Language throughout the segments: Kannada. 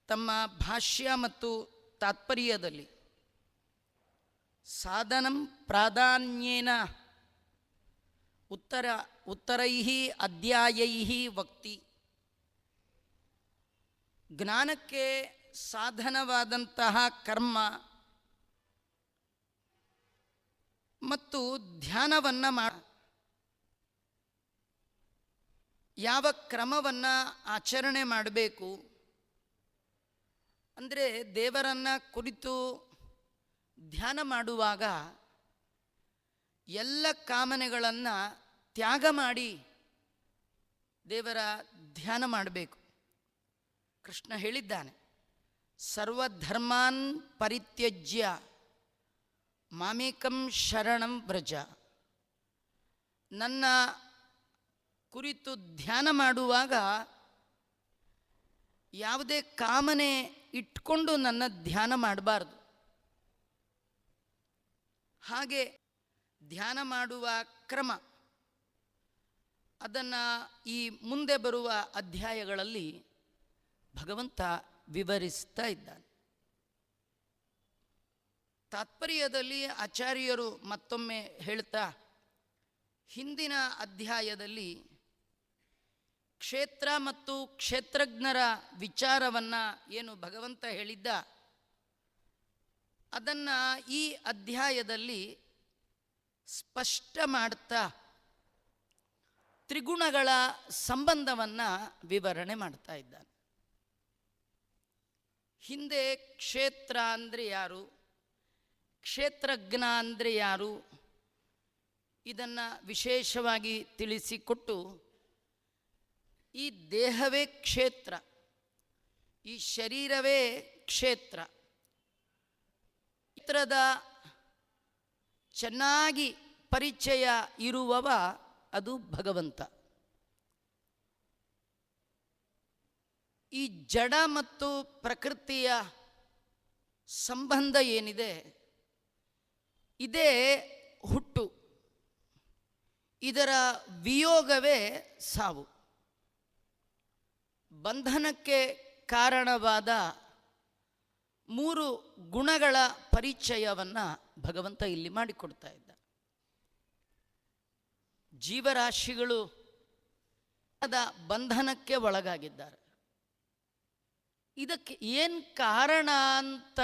ತಮ್ಮ ಭಾಷ್ಯ ಮತ್ತು ತಾತ್ಪರ್ಯದಲ್ಲಿ ಸಾಧನಂ ಪ್ರಾಧಾನ್ಯೇನ ಉತ್ತರೈಃ ಅಧ್ಯಾಯೈಃ ವಕ್ತಿ, ಜ್ಞಾನಕ್ಕೆ ಸಾಧನವಾದಂತಹ ಕರ್ಮ ಮತ್ತು ಧ್ಯಾನವನ್ನು ಯಾವ ಕ್ರಮವನ್ನು ಆಚರಣೆ ಮಾಡಬೇಕು ಅಂದರೆ, ದೇವರನ್ನು ಕುರಿತು ಧ್ಯಾನ ಮಾಡುವಾಗ ಎಲ್ಲ ಕಾಮನೆಗಳನ್ನು ತ್ಯಾಗ ಮಾಡಿ ದೇವರ ಧ್ಯಾನ ಮಾಡಬೇಕು. ಕೃಷ್ಣ ಹೇಳಿದ್ದಾನೆ, ಸರ್ವಧರ್ಮಾನ್ ಪರಿತ್ಯಜ್ಯ ಮಾಮೇಕಂ ಶರಣಂ ವ್ರಜ. ನನ್ನ ಕುರಿತು ಧ್ಯಾನ ಮಾಡುವಾಗ ಯಾವುದೇ ಕಾಮನೆ ಇಟ್ಕೊಂಡು ನನ್ನ ಧ್ಯಾನ ಮಾಡಬಾರ್ದು. ಹಾಗೆ ಧ್ಯಾನ ಮಾಡುವ ಕ್ರಮ ಅದನ್ನು ಈ ಮುಂದೆ ಬರುವ ಅಧ್ಯಾಯಗಳಲ್ಲಿ ಭಗವಂತ ವಿವರಿಸ್ತಾ ಇದ್ದಾನೆ. ತಾತ್ಪರ್ಯದಲ್ಲಿ ಆಚಾರ್ಯರು ಮತ್ತೊಮ್ಮೆ ಹೇಳ್ತಾ, ಹಿಂದಿನ ಅಧ್ಯಾಯದಲ್ಲಿ ಕ್ಷೇತ್ರ ಮತ್ತು ಕ್ಷೇತ್ರಜ್ಞರ ವಿಚಾರವನ್ನು ಏನು ಭಗವಂತ ಹೇಳಿದ್ದ, ಅದನ್ನು ಈ ಅಧ್ಯಾಯದಲ್ಲಿ ಸ್ಪಷ್ಟ ಮಾಡ್ತಾ ತ್ರಿಗುಣಗಳ ಸಂಬಂಧವನ್ನು ವಿವರಣೆ ಮಾಡ್ತಾ ಇದ್ದಾನೆ. ಹಿಂದೆ ಕ್ಷೇತ್ರ ಅಂದರೆ ಯಾರು, ಕ್ಷೇತ್ರಜ್ಞ ಅಂದರೆ ಯಾರು, ಇದನ್ನು ವಿಶೇಷವಾಗಿ ತಿಳಿಸಿಕೊಟ್ಟು, ಈ ದೇಹವೇ ಕ್ಷೇತ್ರ, ಈ ಶರೀರವೇ ಕ್ಷೇತ್ರ, ಕ್ಷೇತ್ರದ ಚೆನ್ನಾಗಿ ಪರಿಚಯ ಇರುವವ ಅದು ಭಗವಂತ. ಈ ಜಡ ಮತ್ತು ಪ್ರಕೃತಿಯ ಸಂಬಂಧ ಏನಿದೆ, ಇದೇ ಹುಟ್ಟು, ಇದರ ವಿಯೋಗವೇ ಸಾವು. ಬಂಧನಕ್ಕೆ ಕಾರಣವಾದ ಮೂರು ಗುಣಗಳ ಪರಿಚಯವನ್ನು ಭಗವಂತ ಇಲ್ಲಿ ಮಾಡಿಕೊಡ್ತಾ ಇದ್ದ. ಜೀವರಾಶಿಗಳು ಬಂಧನಕ್ಕೆ ಒಳಗಾಗಿದ್ದಾರೆ. ಇದಕ್ಕೆ ಏನು ಕಾರಣ ಅಂತ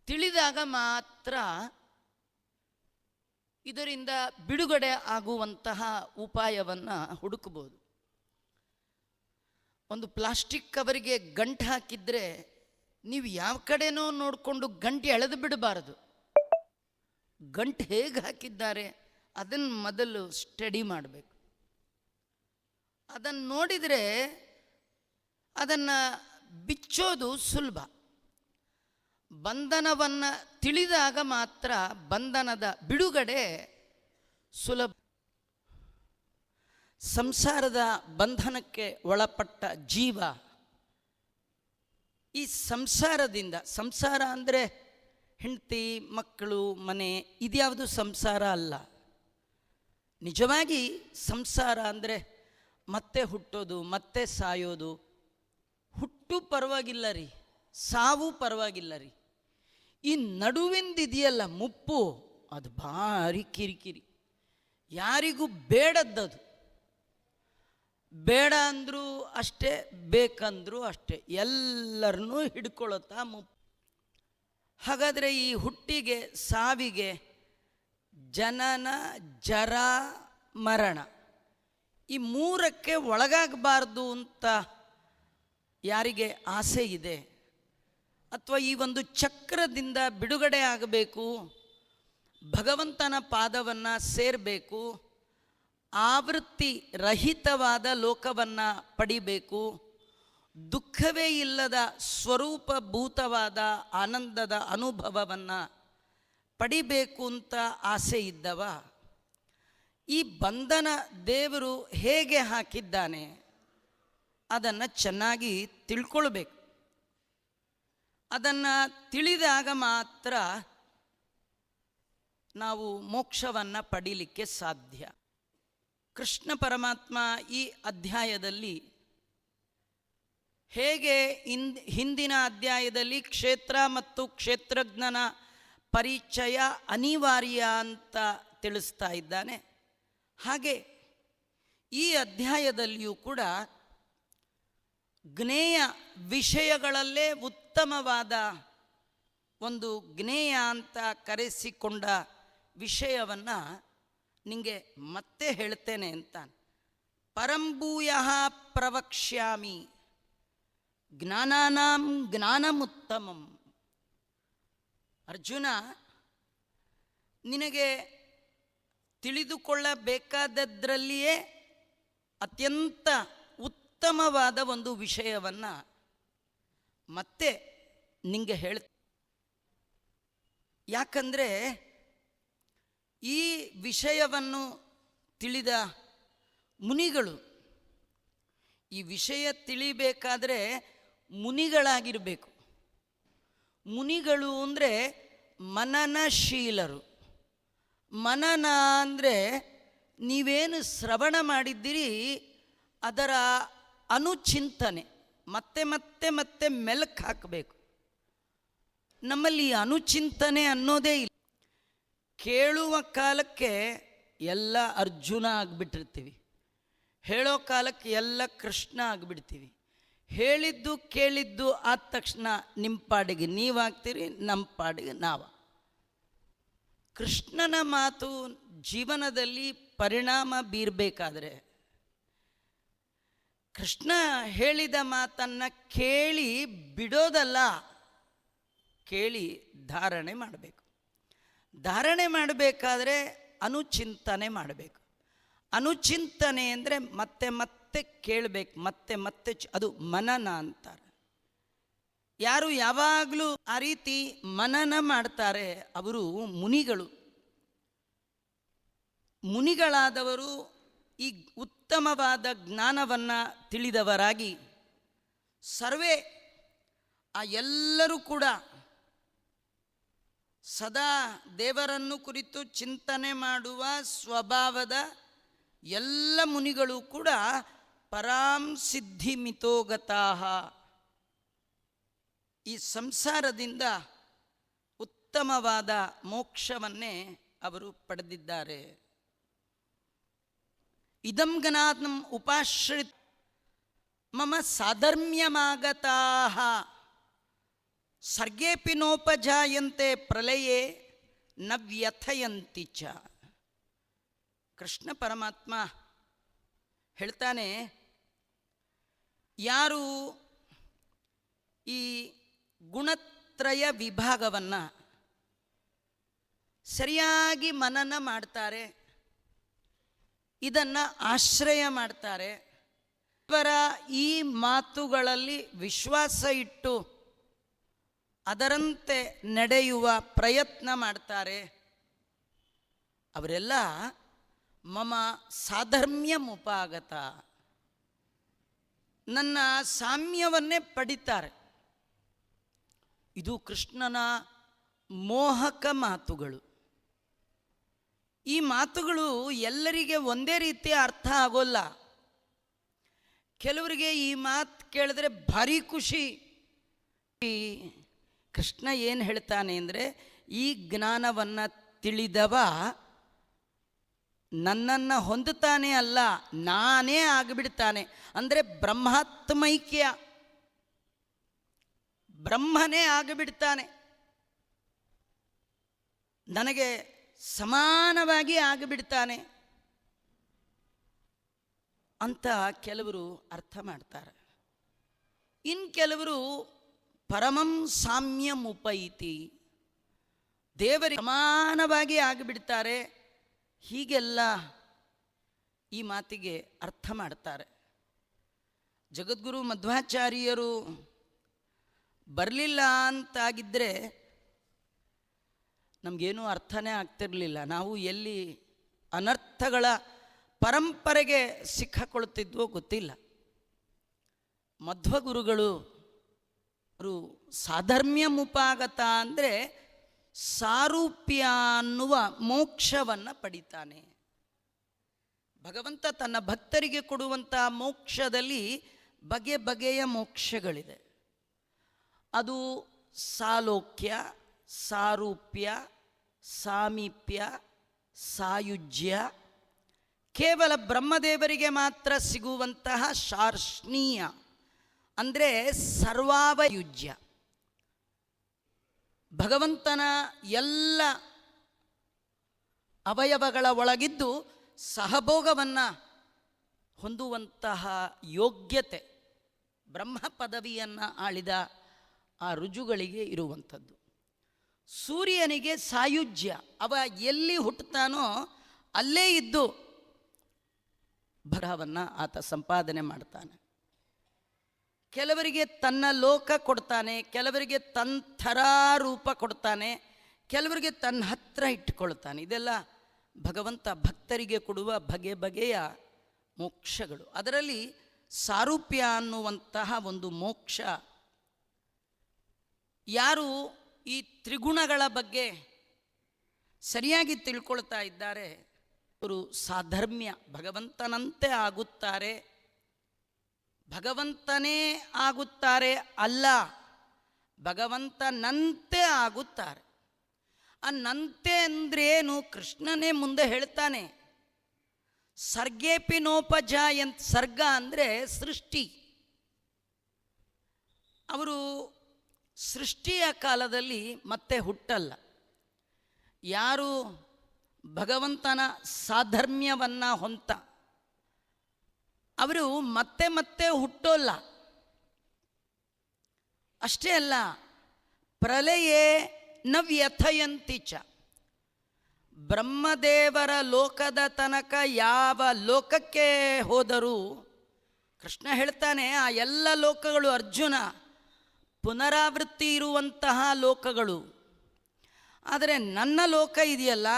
ತಿಳಿದಾಗ ಮಾತ್ರ ಇದರಿಂದ ಬಿಡುಗಡೆ ಆಗುವಂತಹ ಉಪಾಯವನ್ನು ಹುಡುಕಬಹುದು. ಒಂದು ಪ್ಲಾಸ್ಟಿಕ್ ಕವರಿಗೆ ಗಂಟು ಹಾಕಿದರೆ ನೀವು ಯಾವ ಕಡೆನೋ ನೋಡಿಕೊಂಡು ಗಂಟು ಎಳೆದು ಬಿಡಬಾರದು. ಗಂಟು ಹೇಗೆ ಹಾಕಿದ್ದಾರೆ ಅದನ್ನು ಮೊದಲು ಸ್ಟಡಿ ಮಾಡಬೇಕು. ಅದನ್ನು ನೋಡಿದರೆ ಅದನ್ನು ಬಿಚ್ಚೋದು ಸುಲಭ. ಬಂಧನವನ್ನು ತಿಳಿದಾಗ ಮಾತ್ರ ಬಂಧನದ ಬಿಡುಗಡೆ ಸುಲಭ. ಸಂಸಾರದ ಬಂಧನಕ್ಕೆ ಒಳಪಟ್ಟ ಜೀವ ಈ ಸಂಸಾರದಿಂದ, ಸಂಸಾರ ಅಂದರೆ ಹೆಂಡತಿ ಮಕ್ಕಳು ಮನೆ, ಇದ್ಯಾವುದು ಸಂಸಾರ ಅಲ್ಲ. ನಿಜವಾಗಿ ಸಂಸಾರ ಅಂದರೆ ಮತ್ತೆ ಹುಟ್ಟೋದು, ಮತ್ತೆ ಸಾಯೋದು. ಹುಟ್ಟು ಪರವಾಗಿಲ್ಲ ರೀ, ಸಾವು ಪರವಾಗಿಲ್ಲ ರೀ, ಈ ನಡುವಿಂದಿದೆಯಲ್ಲ ಮುಪ್ಪು, ಅದು ಭಾರಿ ಕಿರಿಕಿರಿ. ಯಾರಿಗೂ ಬೇಡದ್ದದು. ಬೇಡ ಅಂದರೂ ಅಷ್ಟೇ, ಬೇಕಂದ್ರೂ ಅಷ್ಟೇ, ಎಲ್ಲರನ್ನೂ ಹಿಡ್ಕೊಳ್ಳುತ್ತಾ ಮುಪ್ಪು. ಹಾಗಾದರೆ ಈ ಹುಟ್ಟಿಗೆ ಸಾವಿಗೆ ಜನನ ಜರ ಮರಣ ಈ ಮೂರಕ್ಕೆ ಒಳಗಾಗಬಾರ್ದು ಅಂತ ಯಾರಿಗೆ ಆಸೆ ಇದೆ, ಅಥವಾ ಈ ಒಂದು ಚಕ್ರದಿಂದ ಬಿಡುಗಡೆ ಆಗಬೇಕು, ಭಗವಂತನ ಪಾದವನ್ನು ಸೇರಬೇಕು, ಆವೃತ್ತಿ ರಹಿತವಾದ ಲೋಕವನ್ನು ಪಡಿಬೇಕು, ದುಃಖವೇ ಇಲ್ಲದ ಸ್ವರೂಪಭೂತವಾದ ಆನಂದದ ಅನುಭವವನ್ನು ಪಡಿಬೇಕು ಅಂತ ಆಸೆ ಇದ್ದವ, ಈ ಬಂಧನ ದೇವರು ಹೇಗೆ ಹಾಕಿದ್ದಾನೆ ಅದನ್ನು ಚೆನ್ನಾಗಿ ತಿಳ್ಕೊಳ್ಬೇಕು. ಅದನ್ನು ತಿಳಿದಾಗ ಮಾತ್ರ ನಾವು ಮೋಕ್ಷವನ್ನು ಪಡೀಲಿಕ್ಕೆ ಸಾಧ್ಯ. ಕೃಷ್ಣ ಪರಮಾತ್ಮ ಈ ಅಧ್ಯಾಯದಲ್ಲಿ ಹೇಗೆ ಹಿಂದಿನ ಅಧ್ಯಾಯದಲ್ಲಿ ಕ್ಷೇತ್ರ ಮತ್ತು ಕ್ಷೇತ್ರಜ್ಞನ ಪರಿಚಯ ಅನಿವಾರ್ಯ ಅಂತ ತಿಳಿಸ್ತಾ ಇದ್ದಾನೆ, ಹಾಗೆ ಈ ಅಧ್ಯಾಯದಲ್ಲಿಯೂ ಕೂಡ ಜ್ಞೇಯ ವಿಷಯಗಳಲ್ಲೇ ಉತ್ತಮವಾದ ಒಂದು ಜ್ಞೇಯ ಅಂತ ಕರೆಸಿಕೊಂಡ ವಿಷಯವನ್ನು ನಿಮಗೆ ಮತ್ತೆ ಹೇಳ್ತೇನೆ ಅಂತ. ಪರಂಭೂಯ ಪ್ರವಕ್ಷ್ಯಾಮಿ ಜ್ಞಾನಾನಾಂ ಜ್ಞಾನಮುತ್ತಮಂ. ಅರ್ಜುನ, ನಿನಗೆ ತಿಳಿದುಕೊಳ್ಳಬೇಕಾದದ್ರಲ್ಲಿಯೇ ಅತ್ಯಂತ ಉತ್ತಮವಾದ ಒಂದು ವಿಷಯವನ್ನು ಮತ್ತೆ ನಿಮಗೆ ಯಾಕಂದರೆ ಈ ವಿಷಯವನ್ನು ತಿಳಿದ ಮುನಿಗಳು, ಈ ವಿಷಯ ತಿಳಿಬೇಕಾದರೆ ಮುನಿಗಳಾಗಿರಬೇಕು. ಮುನಿಗಳು ಅಂದರೆ ಮನನಶೀಲರು. ಮನನ ಅಂದರೆ ನೀವೇನು ಶ್ರವಣ ಮಾಡಿದ್ದೀರಿ ಅದರ ಅನುಚಿಂತನೆ, ಮತ್ತೆ ಮತ್ತೆ ಮತ್ತೆ ಮೆಲುಕು ಹಾಕಬೇಕು. ನಮ್ಮಲ್ಲಿ ಅನುಚಿಂತನೆ ಅನ್ನೋದೇ ಇಲ್ಲ. ಕೇಳುವ ಕಾಲಕ್ಕೆ ಎಲ್ಲ ಅರ್ಜುನ ಆಗಿಬಿಟ್ಟಿರ್ತೀವಿ, ಹೇಳೋ ಕಾಲಕ್ಕೆ ಎಲ್ಲ ಕೃಷ್ಣ ಆಗಿಬಿಡ್ತೀವಿ. ಹೇಳಿದ್ದು ಕೇಳಿದ್ದು ಆದ ತಕ್ಷಣ ನಿಮ್ಮ ಪಾಡಿಗೆ ನೀವಾಗ್ತೀರಿ, ನಮ್ಮ ಪಾಡಿಗೆ ನಾವು. ಕೃಷ್ಣನ ಮಾತು ಜೀವನದಲ್ಲಿ ಪರಿಣಾಮ ಬೀರಬೇಕಾದ್ರೆ ಕೃಷ್ಣ ಹೇಳಿದ ಮಾತನ್ನು ಕೇಳಿ ಬಿಡೋದಲ್ಲ, ಕೇಳಿ ಧಾರಣೆ ಮಾಡಬೇಕು. ಧಾರಣೆ ಮಾಡಬೇಕಾದ್ರೆ ಅನುಚಿಂತನೆ ಮಾಡಬೇಕು. ಅನುಚಿಂತನೆ ಅಂದರೆ ಮತ್ತೆ ಮತ್ತೆ ಕೇಳಬೇಕು, ಮತ್ತೆ ಮತ್ತೆ ಅದು ಮನನ ಅಂತಾರೆ. ಯಾರು ಯಾವಾಗಲೂ ಆ ರೀತಿ ಮನನ ಮಾಡ್ತಾರೆ ಅವರು ಮುನಿಗಳು. ಮುನಿಗಳಾದವರು ಈ ಉತ್ತಮವಾದ ಜ್ಞಾನವನ್ನು ತಿಳಿದವರಾಗಿ ಸರ್ವೇ ಆ ಎಲ್ಲರೂ ಕೂಡ ಸದಾ ದೇವರನ್ನು ಕುರಿತು ಚಿಂತನೆ ಮಾಡುವ ಸ್ವಭಾವದ ಎಲ್ಲ ಮುನಿಗಳು ಕೂಡ ಪರಾಂ ಸಿದ್ಧಿ ಮಿತೋಗತಾಹ, ಈ ಸಂಸಾರದಿಂದ ಉತ್ತಮವಾದ ಮೋಕ್ಷವನ್ನೇ ಅವರು ಪಡೆದಿದ್ದಾರೆ. ಇದಂ ಜ್ಞಾನಂ ಉಪಾಶ್ರಿತ್ ಮಮ ಸಾಧರ್ಮ್ಯಮಾಗತಾಹ ಸರ್ಗೇಪಿ ನೋಪಜಾಯಂತೆ ಪ್ರಲಯೇ ನ ವ್ಯಥಯಂತಿ ಚ. ಕೃಷ್ಣ ಪರಮಾತ್ಮ ಹೇಳ್ತಾನೆ, ಯಾರು ಈ ಗುಣತ್ರಯ ವಿಭಾಗವನ್ನು ಸರಿಯಾಗಿ ಮನನ ಮಾಡ್ತಾರೆ, ಇದನ್ನು ಆಶ್ರಯ ಮಾಡ್ತಾರೆ, ಇವರ ಈ ಮಾತುಗಳಲ್ಲಿ ವಿಶ್ವಾಸ ಇಟ್ಟು ಅದರಂತೆ ನಡೆಯುವ ಪ್ರಯತ್ನ ಮಾಡ್ತಾರೆ, ಅವರೆಲ್ಲ ಮಮ ಸಾಧರ್ಮ್ಯಮುಪಾಗತ, ನನ್ನ ಸಾಮ್ಯವನ್ನೇ ಪಡಿತಾರೆ. ಇದು ಕೃಷ್ಣನ ಮೋಹಕ ಮಾತುಗಳು. ಈ ಮಾತುಗಳು ಎಲ್ಲರಿಗೆ ಒಂದೇ ರೀತಿಯ ಅರ್ಥ ಆಗೋಲ್ಲ. ಕೆಲವರಿಗೆ ಈ ಮಾತು ಕೇಳಿದ್ರೆ ಭಾರಿ ಖುಷಿ. ಕೃಷ್ಣ ಏನು ಹೇಳ್ತಾನೆ ಅಂದರೆ, ಈ ಜ್ಞಾನವನ್ನು ತಿಳಿದವ ನನ್ನನ್ನು ಹೊಂದುತ್ತಾನೆ ಅಲ್ಲ, ನಾನೇ ಆಗಿಬಿಡ್ತಾನೆ. ಅಂದರೆ ಬ್ರಹ್ಮಾತ್ಮೈಕ್ಯ, ಬ್ರಹ್ಮನೇ ಆಗಿಬಿಡ್ತಾನೆ, ನನಗೆ ಸಮಾನವಾಗಿ ಆಗಿಬಿಡ್ತಾನೆ ಅಂತ ಕೆಲವರು ಅರ್ಥ ಮಾಡ್ತಾರೆ. ಇನ್ನು ಕೆಲವರು ಪರಮಂ ಸಾಮ್ಯಮುಪೈತಿ, ದೇವರಿಗೆ ಸಮಾನವಾಗಿ ಆಗಿಬಿಡ್ತಾರೆ, ಹೀಗೆಲ್ಲ ಈ ಮಾತಿಗೆ ಅರ್ಥ ಮಾಡ್ತಾರೆ. ಜಗದ್ಗುರು ಮಧ್ವಾಚಾರ್ಯರು ಬರಲಿಲ್ಲ ಅಂತಾಗಿದ್ದರೆ ನಮಗೇನೂ ಅರ್ಥನೇ ಆಗ್ತಿರಲಿಲ್ಲ. ನಾವು ಎಲ್ಲಿ ಅನರ್ಥಗಳ ಪರಂಪರೆಗೆ ಸಿಕ್ಕಾಕೊಳ್ತಿದ್ವೋ ಗೊತ್ತಿಲ್ಲ. ಮಧ್ವಗುರುಗಳು ಅವರು ಸಾಧರ್ಮ್ಯಮುಪಾಗತ ಅಂದರೆ ಸಾರೂಪ್ಯ ಅನ್ನುವ ಮೋಕ್ಷವನ್ನು ಪಡಿತಾನೆ. ಭಗವಂತ ತನ್ನ ಭಕ್ತರಿಗೆ ಕೊಡುವಂಥ ಮೋಕ್ಷದಲ್ಲಿ ಬಗೆ ಬಗೆಯ ಮೋಕ್ಷಗಳಿದೆ. ಅದು ಸಾಲೋಕ್ಯ, ಸಾರೂಪ್ಯ, ಸಾಮೀಪ್ಯ, ಸಾಯುಜ್ಯ, ಕೇವಲ ಬ್ರಹ್ಮದೇವರಿಗೆ ಮಾತ್ರ ಸಿಗುವಂತಹ ಶಾರ್ಷ್ಣೀಯ ಅಂದರೆ ಸರ್ವಾವಯುಜ್ಯ. ಭಗವಂತನ ಎಲ್ಲ ಅವಯವಗಳ ಒಳಗಿದ್ದು ಸಹಭೋಗವನ್ನು ಹೊಂದುವಂತಹ ಯೋಗ್ಯತೆ ಬ್ರಹ್ಮ ಪದವಿಯನ್ನು ಆಳಿದ ಆ ರುಜುಗಳಿಗೆ ಇರುವಂಥದ್ದು. ಸೂರ್ಯನಿಗೆ ಸಾಯುಜ್ಯ, ಅವ ಎಲ್ಲಿ ಹುಟ್ಟುತ್ತಾನೋ ಅಲ್ಲೇ ಇದ್ದು ಭಗವನ್ನು ಆತ ಸಂಪಾದನೆ ಮಾಡ್ತಾನೆ. ಕೆಲವರಿಗೆ ತನ್ನ ಲೋಕ ಕೊಡ್ತಾನೆ, ಕೆಲವರಿಗೆ ತನ್ನ ಥರಾರೂಪ ಕೊಡ್ತಾನೆ, ಕೆಲವರಿಗೆ ತನ್ನ ಹತ್ರ ಇಟ್ಕೊಳ್ತಾನೆ. ಇದೆಲ್ಲ ಭಗವಂತ ಭಕ್ತರಿಗೆ ಕೊಡುವ ಬಗೆ ಬಗೆಯ ಮೋಕ್ಷಗಳು. ಅದರಲ್ಲಿ ಸಾರೂಪ್ಯ ಅನ್ನುವಂತಹ ಒಂದು ಮೋಕ್ಷ, ಯಾರು ಈ ತ್ರಿಗುಣಗಳ ಬಗ್ಗೆ ಸರಿಯಾಗಿ ತಿಳ್ಕೊಳ್ತಾ ಇದ್ದಾರೆ ಅವರು ಸಾಧರ್ಮ್ಯ, ಭಗವಂತನಂತೆ ಆಗುತ್ತಾರೆ. ಭಗವಂತನೇ ಆಗುತ್ತಾರೆ ಅಲ್ಲ, ಭಗವಂತನಂತೆ ಆಗುತ್ತಾರೆ. ಆ ನಂತೆ ಅಂದ್ರೇನು? ಕೃಷ್ಣನೇ ಮುಂದೆ ಹೇಳ್ತಾನೆ, ಸರ್ಗೇಪಿನೋಪಜಾಯಂತ್. ಸರ್ಗ ಅಂದರೆ ಸೃಷ್ಟಿ. ಅವರು ಸೃಷ್ಟಿಯ ಕಾಲದಲ್ಲಿ ಮತ್ತೆ ಹುಟ್ಟಲ್ಲ. ಯಾರು ಭಗವಂತನ ಸಾಧರ್ಮ್ಯವನ್ನು ಹೊಂತ ಅವರು ಮತ್ತೆ ಮತ್ತೆ ಹುಟ್ಟೋಲ್ಲ. ಅಷ್ಟೇ ಅಲ್ಲ, ಪ್ರಲಯೇ ನ ವ್ಯಥಯಂತಿ ಚ. ಬ್ರಹ್ಮದೇವರ ಲೋಕದ ತನಕ ಯಾವ ಲೋಕಕ್ಕೆ ಹೋದರೂ ಕೃಷ್ಣ ಹೇಳ್ತಾನೆ, ಆ ಎಲ್ಲ ಲೋಕಗಳು ಅರ್ಜುನ ಪುನರಾವೃತ್ತಿ ಇರುವಂತಹ ಲೋಕಗಳು. ಆದರೆ ನನ್ನ ಲೋಕ ಇದೆಯಲ್ಲ,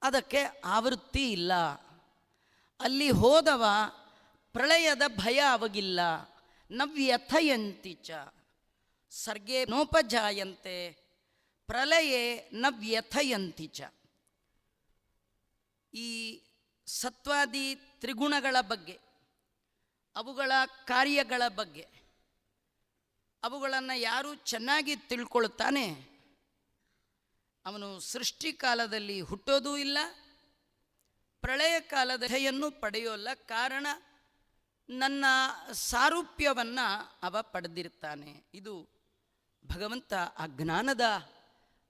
ಅದಕ್ಕೆ ಆವೃತ್ತಿ ಇಲ್ಲ. ಅಲ್ಲಿ ಹೋದವ ಪ್ರಳಯದ ಭಯ ಅವಗಿಲ್ಲ. ನ ವ್ಯಥಯಂತಿ ಚ ಸರ್ಗೇ ನೋಪಜಾಯಂತೆ ಪ್ರಲಯೇ ನ ವ್ಯಥಯಂತಿ ಚ. ಈ ಸತ್ವಾದಿ ತ್ರಿಗುಣಗಳ ಬಗ್ಗೆ, ಅವುಗಳ ಕಾರ್ಯಗಳ ಬಗ್ಗೆ, ಅವುಗಳನ್ನು ಯಾರು ಚೆನ್ನಾಗಿ ತಿಳ್ಕೊಳ್ತಾನೆ ಅವನು ಸೃಷ್ಟಿ ಕಾಲದಲ್ಲಿ ಹುಟ್ಟೋದೂ ಇಲ್ಲ, ಪ್ರಳಯ ಕಾಲದ ದಯೆಯನ್ನು ಪಡೆಯೋಲ್ಲ. ಕಾರಣ ನನ್ನ ಸಾರೂಪ್ಯವನ್ನು ಅವ ಪಡೆದಿರ್ತಾನೆ. ಇದು ಭಗವಂತ ಆ ಜ್ಞಾನದ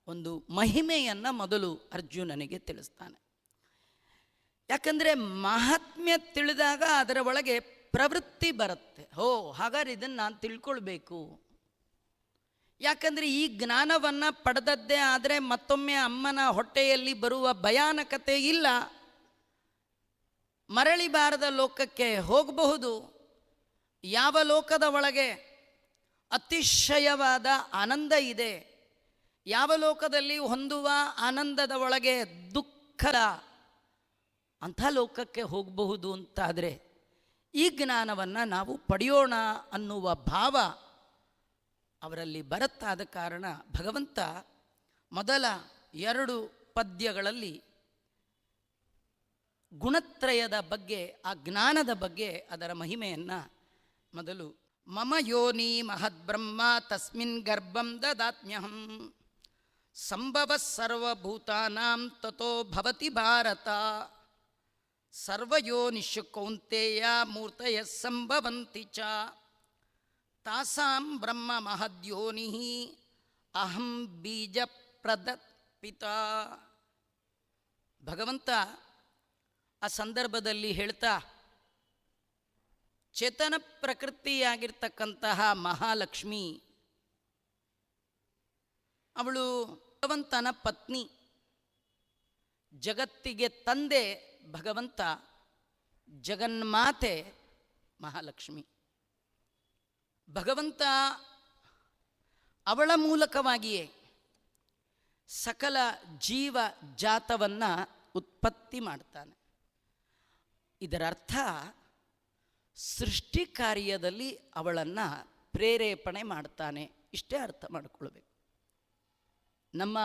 ಒಂದು ಮಹಿಮೆಯನ್ನು ಮೊದಲು ಅರ್ಜುನನಿಗೆ ತಿಳಿಸ್ತಾನೆ. ಯಾಕಂದರೆ ಮಹಾತ್ಮ್ಯ ತಿಳಿದಾಗ ಅದರ ಒಳಗೆ ಪ್ರವೃತ್ತಿ ಬರುತ್ತೆ. ಹಾಗಾದ್ರೆ ಇದನ್ನು ನಾನು ತಿಳ್ಕೊಳ್ಬೇಕು. ಯಾಕಂದರೆ ಈ ಜ್ಞಾನವನ್ನು ಪಡೆದದ್ದೇ ಆದರೆ ಮತ್ತೊಮ್ಮೆ ಅಮ್ಮನ ಹೊಟ್ಟೆಯಲ್ಲಿ ಬರುವ ಭಯಾನಕತೆ ಇಲ್ಲ. ಮರಳಿ ಬಾರದ ಲೋಕಕ್ಕೆ ಹೋಗಬಹುದು. ಯಾವ ಲೋಕದ ಒಳಗೆ ಅತಿಶಯವಾದ ಆನಂದ ಇದೆ, ಯಾವ ಲೋಕದಲ್ಲಿ ಹೊಂದುವ ಆನಂದದ ಒಳಗೆ ದುಃಖದ ಅಂಥ ಲೋಕಕ್ಕೆ ಹೋಗಬಹುದು ಅಂತಾದರೆ ಈ ಜ್ಞಾನವನ್ನು ನಾವು ಪಡೆಯೋಣ ಅನ್ನುವ ಭಾವ ಅವರಲ್ಲಿ ಬರುತ್ತಾದ ಕಾರಣ ಭಗವಂತ ಮೊದಲ 2 ಪದ್ಯಗಳಲ್ಲಿ ಗುಣತ್ರಯದ ಬಗ್ಗೆ, ಆ ಜ್ಞಾನದ ಬಗ್ಗೆ, ಅದರ ಮಹಿಮೆಯನ್ನು ಮೊದಲು ಮಮ ಯೋನಿ ಮಹದ್ಬ್ರಹ್ಮ ತಸ್ಮಿನ್ ಗರ್ಭಂ ದದಾತ್ಮ್ಯಹಂ ಸಂಭವ ಸರ್ವಭೂತಾನಾಂ ತತೋ ಭವತಿ ಭಾರತ ಸರ್ವಯೋನಿಷು ಕೌಂತೆಯ ಮೂರ್ತಯ ಸಂಭವಂತಿ ಚ ತಾಸಾಂ ಬ್ರಹ್ಮ ಮಹದ್ಯೋನಿ ಅಹಂ ಬೀಜ ಪ್ರದಪಿತ. ಭಗವಂತ ಆ ಸಂದರ್ಭದಲ್ಲಿ ಹೇಳ್ತಾ, ಚೇತನ ಪ್ರಕೃತಿಯಾಗಿರ್ತಕ್ಕಂತಹ ಮಹಾಲಕ್ಷ್ಮಿ ಅವಳು ಭಗವಂತನ ಪತ್ನಿ, ಜಗತ್ತಿಗೆ ತಂದೆ ಭಗವಂತ, ಜಗನ್ಮಾತೆ ಮಹಾಲಕ್ಷ್ಮಿ. ಭಗವಂತ ಅವಳ ಮೂಲಕವಾಗಿಯೇ ಸಕಲ ಜೀವ ಜಾತವನ್ನು ಉತ್ಪತ್ತಿ ಮಾಡ್ತಾನೆ. ಇದರರ್ಥ ಸೃಷ್ಟಿ ಕಾರ್ಯದಲ್ಲಿ ಅವಳನ್ನು ಪ್ರೇರೇಪಣೆ ಮಾಡ್ತಾನೆ. ಇಷ್ಟೇ ಅರ್ಥ ಮಾಡಿಕೊಳ್ಬೇಕು. ನಮ್ಮ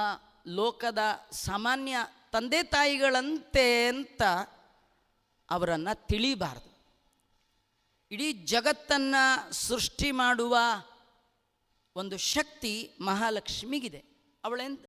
ಲೋಕದ ಸಾಮಾನ್ಯ ತಂದೆ ತಾಯಿಗಳಂತೆ ಅಂತ ಅವರನ್ನು ತಿಳಿಬಾರ್ದು. ಇಡೀ ಜಗತ್ತನ್ನು ಸೃಷ್ಟಿ ಮಾಡುವ ಒಂದು ಶಕ್ತಿ ಮಹಾಲಕ್ಷ್ಮಿಗಿದೆ. ಅವಳೆಂತ